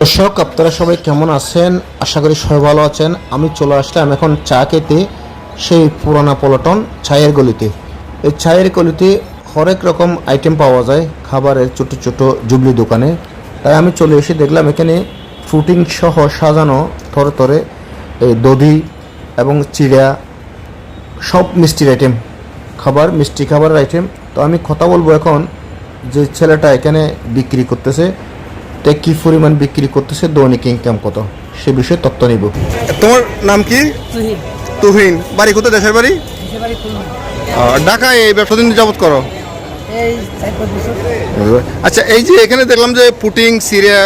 দর্শক, আপনারা সবাই কেমন আছেন? আশা করি সবাই ভালো আছেন। আমি চলে আসলাম এখন চা খেতে সেই পুরানা পল্টন চায়ের গলিতে। এই চায়ের গলিতে হরেক রকম আইটেম পাওয়া যায় খাবারের, ছোট ছোট জুবলি দোকানে। তাই আমি চলে এসে দেখলাম এখানে ফ্রুটিং সহ সাজানো থরে থরে এই দধি এবং চিড়া, সব মিষ্টির আইটেম, মিষ্টি খাবারের আইটেম। তো আমি কথা বলবো এখন যে ছেলেটা এখানে বিক্রি করতেছে, কি পরিমাণ বিক্রি করতেছে, দৈনিক ইনকাম কত, সে বিষয়ে তথ্য নিব। তোমার নাম কি? তুহিন। তুহিন। বাড়ি কোথায়? দেশের বাড়ি দেশের বাড়ি খুলনা। ঢাকায়। এই ব্যবসা দিন যাবত করো? এই 4-5 বছর। আচ্ছা, এই যে এখানে দেখলাম যে পুটিং, সিরিয়া,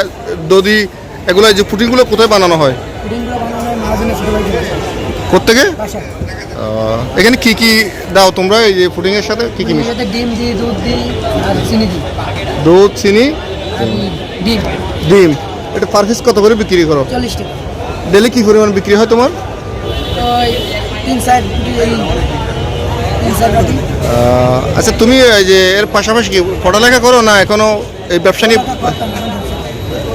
দধি, এগুলো, যে পুটিংগুলো কোথায় বানানো হয়? পুডিংগুলো বানানো হয় মাহাজনের ছোট ভাই কোত্থেকে? বাসা। এখানে কি কি দাও তোমরা এই যে পুডিং এর সাথে? কি কি মিশাও? এটাতে ডিম দিই, দুধ দিই আর চিনি দিই। দুধ, চিনি, আর ডিম ডিম। এটা পার পিস কত করে বিক্রি করো? 40 টাকা। ডেলি কি পরিমাণ বিক্রি হয় তোমার? তো 3-4 কোটি, 3-4 বাটি। আচ্ছা, তুমি এই যে এর পাশাপাশি কি পড়ালেখা করো না এখনো এই ব্যবসা নিয়ে?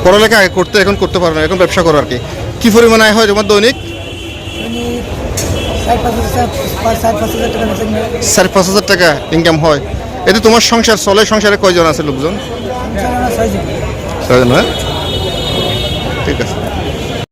পড়ালেখা আগে করতে, এখন করতে পারো না, এখন ব্যবসা করো আর কি। কি পরিমাণ আয় হয় তোমার দৈনিক? 4-5 হাজার টাকা বেতন নেয়। 4-5 হাজার টাকা ইনকাম হয়। এতে তোমার সংসার চলে? সংসারে কয়জন আছে লোকজন? 6 জন। 6 জন, হ্যাঁ, ঠিক আছে।